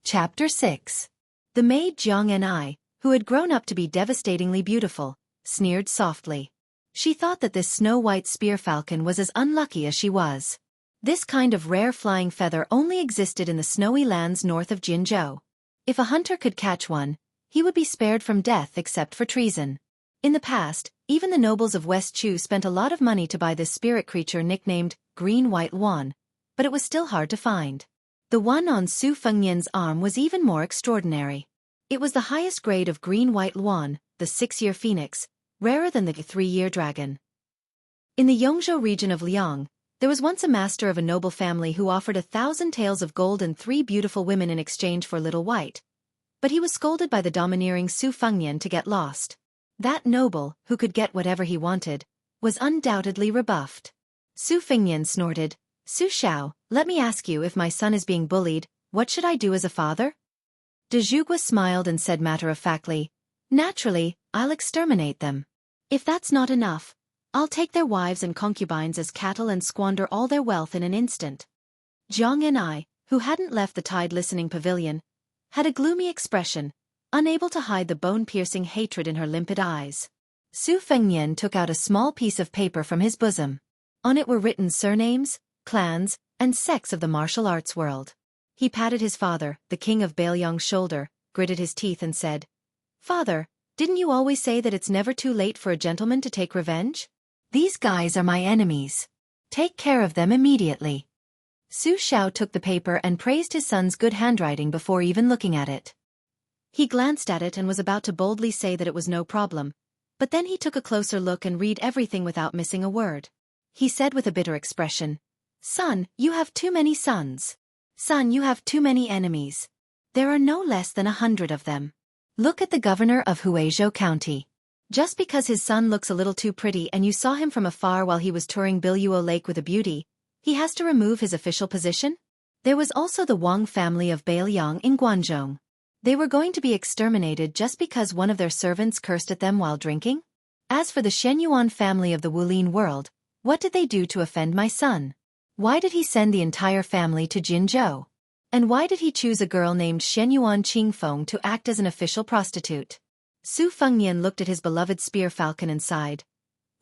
Chapter 6. The maid Jiang and I, who had grown up to be devastatingly beautiful, sneered softly. She thought that this snow-white spear falcon was as unlucky as she was. This kind of rare flying feather only existed in the snowy lands north of Jinzhou. If a hunter could catch one, he would be spared from death except for treason. In the past, even the nobles of West Chu spent a lot of money to buy this spirit creature nicknamed Green-White Yuan, but it was still hard to find. The one on Su Fengnian's arm was even more extraordinary. It was the highest grade of Green-White Yuan, the 6-year phoenix, rarer than the 3-year dragon. In the Yongzhou region of Liang, there was once a master of a noble family who offered 1,000 taels of gold and 3 beautiful women in exchange for Little White. But he was scolded by the domineering Su Fengnian to get lost. That noble, who could get whatever he wanted, was undoubtedly rebuffed. Su Fengnian snorted, "Su Xiao, let me ask you, if my son is being bullied, what should I do as a father?" De Zhugua smiled and said matter-of-factly, "Naturally, I'll exterminate them. If that's not enough, I'll take their wives and concubines as cattle and squander all their wealth in an instant." Jiang and I, who hadn't left the tide-listening pavilion, had a gloomy expression, unable to hide the bone-piercing hatred in her limpid eyes. Su Fengnian took out a small piece of paper from his bosom. On it were written surnames, clans, and sects of the martial arts world. He patted his father, the king of Bailiang's shoulder, gritted his teeth and said, "Father, didn't you always say that it's never too late for a gentleman to take revenge? These guys are my enemies. Take care of them immediately." Su Xiao took the paper and praised his son's good handwriting before even looking at it. He glanced at it and was about to boldly say that it was no problem, but then he took a closer look and read everything without missing a word. He said with a bitter expression, "Son, you have too many sons. Son, you have too many enemies. There are no less than 100 of them. Look at the governor of Huizhou County. Just because his son looks a little too pretty and you saw him from afar while he was touring Biluo Lake with a beauty, he has to remove his official position?" There was also the Wang family of Bailiang in Guangzhou. They were going to be exterminated just because one of their servants cursed at them while drinking? As for the Shenyuan family of the Wulin world, what did they do to offend my son? Why did he send the entire family to Jinzhou? And why did he choose a girl named Shenyuan Qingfeng to act as an official prostitute? Su Fengnian looked at his beloved spear falcon and sighed.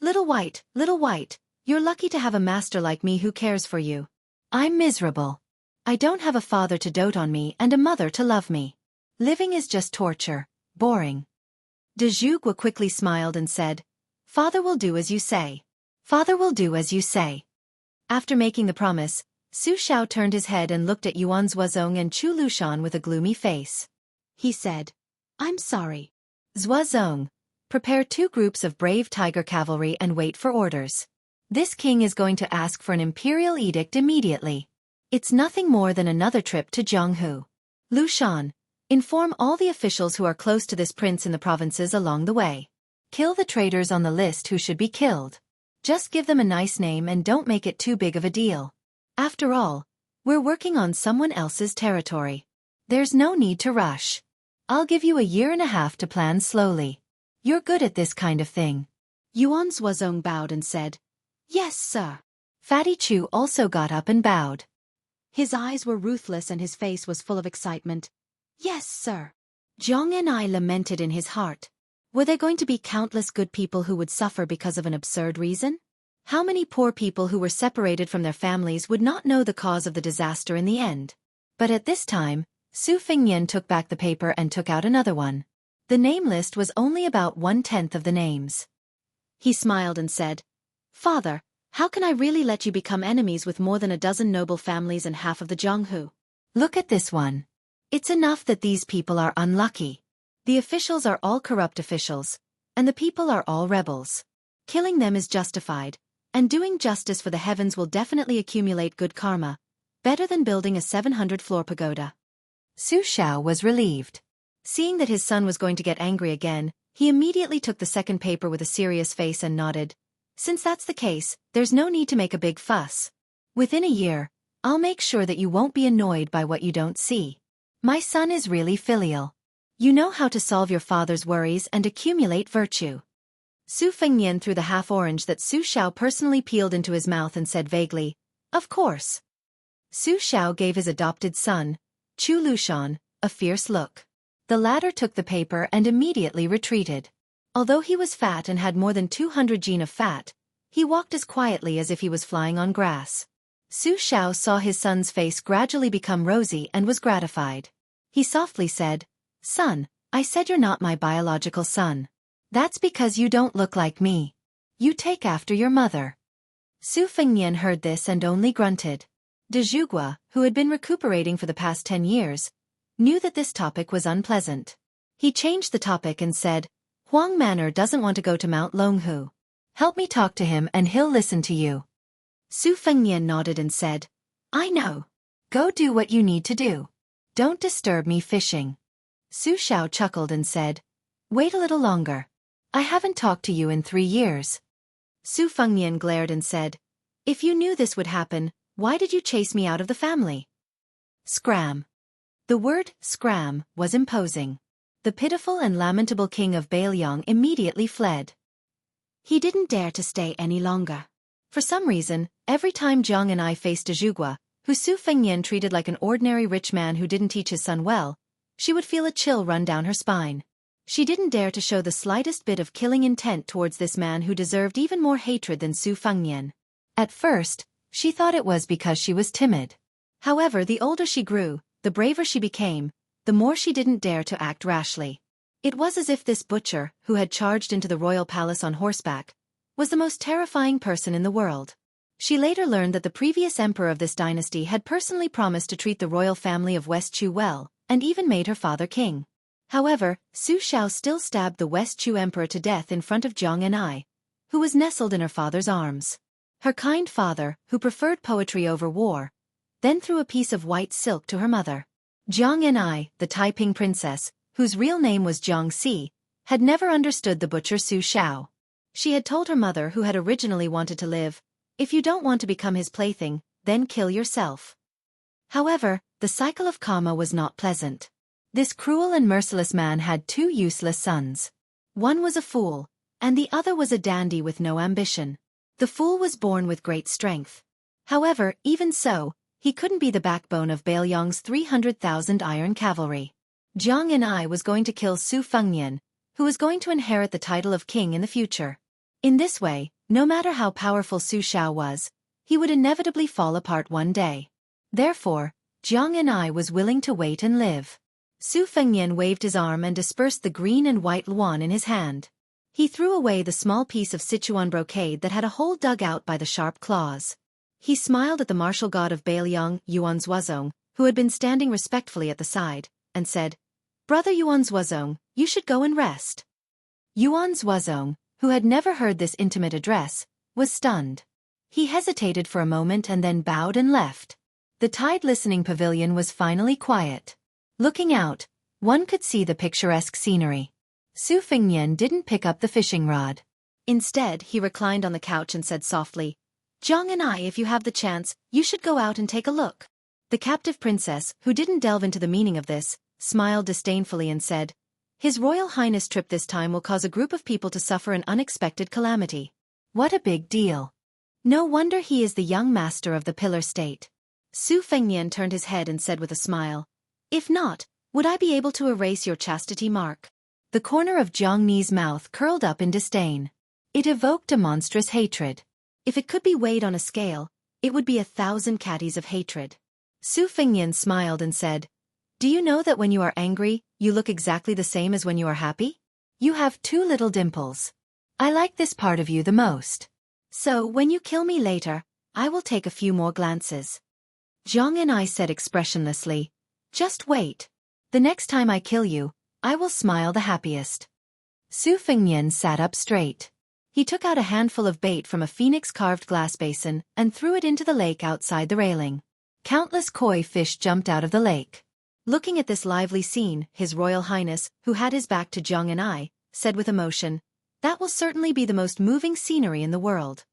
Little White, you're lucky to have a master like me who cares for you. I'm miserable. I don't have a father to dote on me and a mother to love me. Living is just torture, boring." De Zhugua quickly smiled and said, "Father will do as you say. Father will do as you say." After making the promise, Su Xiao turned his head and looked at Yuan Zuozong and Chu Lushan with a gloomy face. He said, "I'm sorry. Zuozong, prepare 2 groups of brave tiger cavalry and wait for orders. This king is going to ask for an imperial edict immediately. It's nothing more than another trip to Jianghu. Lushan, inform all the officials who are close to this prince in the provinces along the way. Kill the traitors on the list who should be killed. Just give them a nice name and don't make it too big of a deal. After all, we're working on someone else's territory. There's no need to rush. I'll give you 1.5 years to plan slowly. You're good at this kind of thing." Yuan Zuozong bowed and said, "Yes, sir." Fatty Chu also got up and bowed. His eyes were ruthless and his face was full of excitement. "Yes, sir." Jiang and I lamented in his heart. Were there going to be countless good people who would suffer because of an absurd reason? How many poor people who were separated from their families would not know the cause of the disaster in the end? But at this time, Su Fengnian took back the paper and took out another one. The name list was only about 1/10 of the names. He smiled and said, "Father, how can I really let you become enemies with more than 12 noble families and half of the Jianghu? Look at this one. It's enough that these people are unlucky. The officials are all corrupt officials, and the people are all rebels. Killing them is justified, and doing justice for the heavens will definitely accumulate good karma, better than building a 700-floor pagoda." Su Xiao was relieved. Seeing that his son was going to get angry again, he immediately took the second paper with a serious face and nodded. "Since that's the case, there's no need to make a big fuss. Within a year, I'll make sure that you won't be annoyed by what you don't see. My son is really filial. You know how to solve your father's worries and accumulate virtue." Su Fengnian threw the half-orange that Su Xiao personally peeled into his mouth and said vaguely, "Of course." Su Xiao gave his adopted son, Chu Lushan, a fierce look. The latter took the paper and immediately retreated. Although he was fat and had more than 200 gene of fat, he walked as quietly as if he was flying on grass. Su Xiao saw his son's face gradually become rosy and was gratified. He softly said, "Son, I said you're not my biological son. That's because you don't look like me. You take after your mother." Su Fengnian heard this and only grunted. De Zhugua, who had been recuperating for the past 10 years, knew that this topic was unpleasant. He changed the topic and said, "Huang Manor doesn't want to go to Mount Longhu. Help me talk to him and he'll listen to you." Su Fengnian nodded and said, "I know. Go do what you need to do. Don't disturb me fishing." Su Xiao chuckled and said, "Wait a little longer. I haven't talked to you in 3 years." Su Fengnian glared and said, "If you knew this would happen, why did you chase me out of the family?" Scram. The word scram was imposing. The pitiful and lamentable king of Bailiang immediately fled. He didn't dare to stay any longer. For some reason, every time Jiang and I faced De Zhugua, who Su Fengnian treated like an ordinary rich man who didn't teach his son well, she would feel a chill run down her spine. She didn't dare to show the slightest bit of killing intent towards this man who deserved even more hatred than Su Fengnian. At first, she thought it was because she was timid. However, the older she grew, the braver she became, the more she didn't dare to act rashly. It was as if this butcher, who had charged into the royal palace on horseback, was the most terrifying person in the world. She later learned that the previous emperor of this dynasty had personally promised to treat the royal family of West Chu well, and even made her father king. However, Su Xiao still stabbed the West Chu emperor to death in front of Jiang and I, who was nestled in her father's arms. Her kind father, who preferred poetry over war, then threw a piece of white silk to her mother. Jiang and I, the Taiping princess, whose real name was Jiang Si, had never understood the butcher Su Xiao. She had told her mother, who had originally wanted to live, "If you don't want to become his plaything, then kill yourself." However, the cycle of karma was not pleasant. This cruel and merciless man had 2 useless sons. One was a fool, and the other was a dandy with no ambition. The fool was born with great strength. However, even so, he couldn't be the backbone of Bailiang's 300,000 iron cavalry. Jiang and I was going to kill Su Fengnian, who was going to inherit the title of king in the future. In this way, no matter how powerful Su Xiao was, he would inevitably fall apart one day. Therefore, Jiang and I was willing to wait and live. Su Fengnian waved his arm and dispersed the green and white luan in his hand. He threw away the small piece of Sichuan brocade that had a hole dug out by the sharp claws. He smiled at the martial god of Bailiang, Yuan Zuozong, who had been standing respectfully at the side, and said, "Brother Yuan Zuozong, you should go and rest." Yuan Zuozong, who had never heard this intimate address, was stunned. He hesitated for a moment and then bowed and left. The tide listening pavilion was finally quiet. Looking out, one could see the picturesque scenery. Su Fengnian didn't pick up the fishing rod. Instead, he reclined on the couch and said softly, "Jiang and I, if you have the chance, you should go out and take a look." The captive princess, who didn't delve into the meaning of this, smiled disdainfully and said, "His Royal Highness' trip this time will cause a group of people to suffer an unexpected calamity. What a big deal. No wonder he is the young master of the Pillar State." Su Fengnian turned his head and said with a smile, "If not, would I be able to erase your chastity mark?" The corner of Jiang Ni's mouth curled up in disdain. It evoked a monstrous hatred. If it could be weighed on a scale, it would be 1,000 catties of hatred. Su Fengnian smiled and said, "Do you know that when you are angry, you look exactly the same as when you are happy? You have 2 little dimples. I like this part of you the most. So when you kill me later, I will take a few more glances." Jiang and I said expressionlessly, "Just wait. The next time I kill you, I will smile the happiest." Su Fengnian sat up straight. He took out a handful of bait from a phoenix-carved glass basin and threw it into the lake outside the railing. Countless koi fish jumped out of the lake. Looking at this lively scene, His Royal Highness, who had his back to Jiang and I, said with emotion, "That will certainly be the most moving scenery in the world."